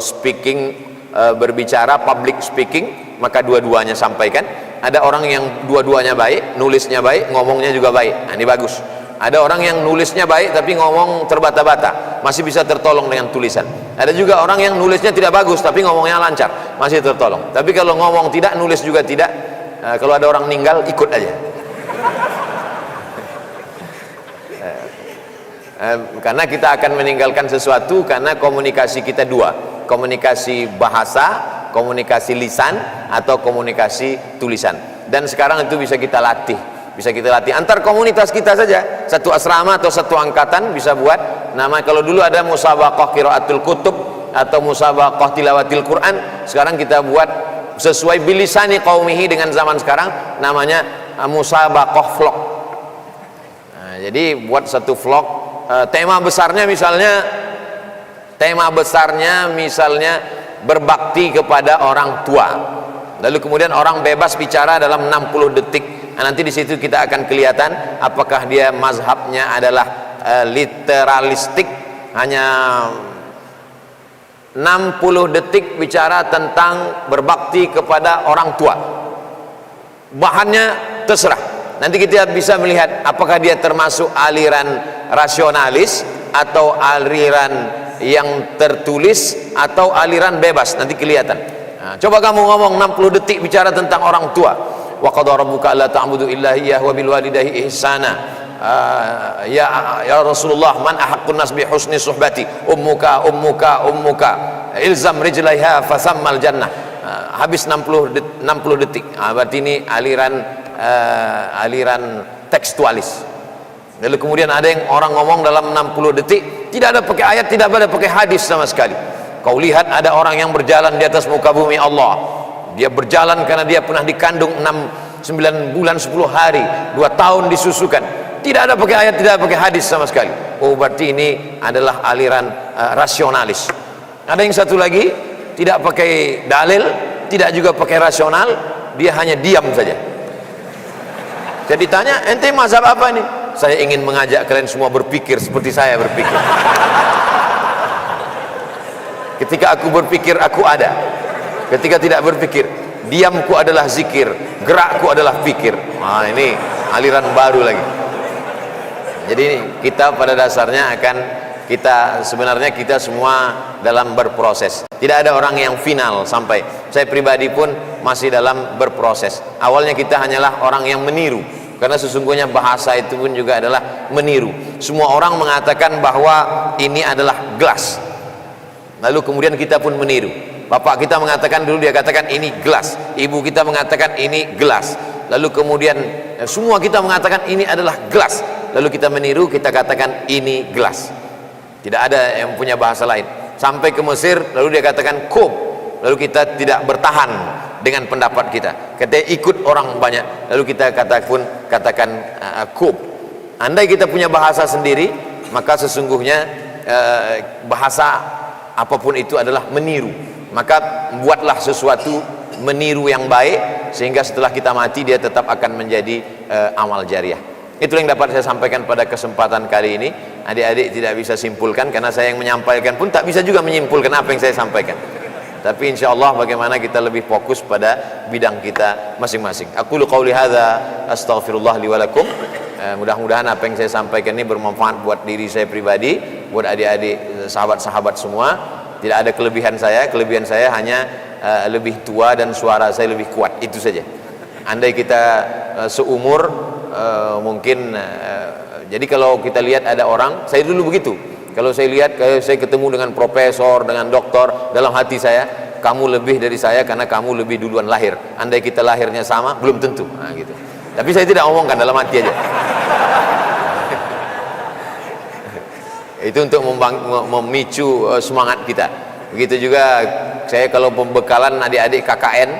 speaking, berbicara, public speaking, maka dua-duanya sampaikan. Ada orang yang dua-duanya baik, nulisnya baik, ngomongnya juga baik. Nah, ini bagus. Ada orang yang nulisnya baik tapi ngomong terbata-bata, masih bisa tertolong dengan tulisan. Ada juga orang yang nulisnya tidak bagus tapi ngomongnya lancar, masih tertolong. Tapi kalau ngomong tidak, nulis juga tidak, kalau ada orang meninggal ikut aja. Karena kita akan meninggalkan sesuatu karena komunikasi kita dua, komunikasi bahasa, komunikasi lisan, atau komunikasi tulisan. Dan sekarang itu bisa kita latih, antar komunitas kita saja, satu asrama atau satu angkatan bisa buat nama. Kalau dulu ada musabaqah qiraatul kutub atau musabaqah tilawatil Quran, sekarang kita buat sesuai bilisani qaumihi dengan zaman sekarang, namanya musabaqah vlog. Nah, jadi buat satu vlog, tema besarnya misalnya berbakti kepada orang tua. Lalu kemudian orang bebas bicara dalam 60 detik. Nah, nanti di situ kita akan kelihatan apakah dia mazhabnya adalah literalistik, hanya 60 detik bicara tentang berbakti kepada orang tua. Bahannya terserah. Nanti kita bisa melihat apakah dia termasuk aliran rasionalis atau aliran yang tertulis atau aliran bebas. Nanti kelihatan. Nah, coba kamu ngomong 60 detik bicara tentang orang tua. Wa qadara rabbuka alla ta'budu illa iyyahu wa bil walidayhi ihsana. Ya Rasulullah, man ahaqqun nas bi husni suhbati ummuka ilzam rijlaiha fasammal jannah. Habis 60 detik. Berarti ini aliran tekstualis. Lalu kemudian ada yang orang ngomong dalam 60 detik, tidak ada pakai ayat, tidak ada pakai hadis sama sekali. Kau lihat ada orang yang berjalan di atas muka bumi Allah, dia berjalan karena dia pernah dikandung 9 bulan 10 hari, 2 tahun disusukan, tidak ada pakai ayat, tidak ada pakai hadis sama sekali. Oh, berarti ini adalah aliran rasionalis. Ada yang satu lagi, tidak pakai dalil, tidak juga pakai rasional, dia hanya diam saja. Jadi tanya, ente mazhab apa ini? Saya ingin mengajak kalian semua berpikir seperti saya berpikir. Ketika aku berpikir, aku ada. Ketika tidak berpikir, diamku adalah zikir, gerakku adalah pikir. Nah, ini aliran baru lagi. Jadi kita pada dasarnya sebenarnya kita semua dalam berproses. Tidak ada orang yang final sampai. Saya pribadi pun masih dalam berproses. Awalnya kita hanyalah orang yang meniru. Karena sesungguhnya bahasa itu pun juga adalah meniru. Semua orang mengatakan bahwa ini adalah gelas, lalu kemudian kita pun meniru. Bapak kita mengatakan dulu, dia katakan ini gelas. Ibu kita mengatakan ini gelas. Lalu kemudian semua kita mengatakan ini adalah gelas. Lalu kita meniru, kita katakan ini gelas. Tidak ada yang punya bahasa lain. Sampai ke Mesir, lalu dia katakan kub. Lalu kita tidak bertahan dengan pendapat kita. Kita ikut orang banyak. Lalu kita katakan kub. Andai kita punya bahasa sendiri, maka sesungguhnya bahasa apapun itu adalah meniru. Maka buatlah sesuatu meniru yang baik, sehingga setelah kita mati dia tetap akan menjadi amal jariah. Itu yang dapat saya sampaikan pada kesempatan kali ini. Adik-adik tidak bisa simpulkan, karena saya yang menyampaikan pun tak bisa juga menyimpulkan apa yang saya sampaikan. Tapi insya Allah bagaimana kita lebih fokus pada bidang kita masing-masing. Aqulu qauli hadza astaghfirullah li wa lakum. Mudah-mudahan apa yang saya sampaikan ini bermanfaat buat diri saya pribadi, buat adik-adik, sahabat-sahabat semua. Tidak ada kelebihan saya hanya lebih tua dan suara saya lebih kuat, itu saja. Andai kita seumur, mungkin jadi kalau kita lihat ada orang, saya dulu begitu. Kalau saya lihat, saya ketemu dengan profesor, dengan doktor, dalam hati saya, kamu lebih dari saya karena kamu lebih duluan lahir. Andai kita lahirnya sama, belum tentu. Nah, gitu. Tapi saya tidak omongkan, dalam hati aja. Itu untuk memicu semangat kita. Begitu juga saya kalau pembekalan adik-adik KKN,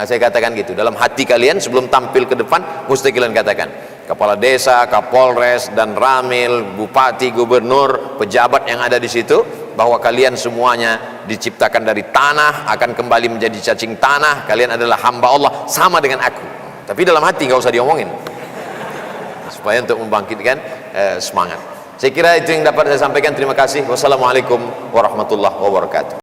saya katakan gitu, dalam hati kalian sebelum tampil ke depan, mesti kalian katakan, kepala desa, kapolres, dan ramil, bupati, gubernur, pejabat yang ada di situ, bahwa kalian semuanya diciptakan dari tanah, akan kembali menjadi cacing tanah, kalian adalah hamba Allah sama dengan aku. Tapi dalam hati nggak usah diomongin, supaya untuk membangkitkan semangat. Saya kira itu yang dapat saya sampaikan. Terima kasih. Wassalamualaikum warahmatullahi wabarakatuh.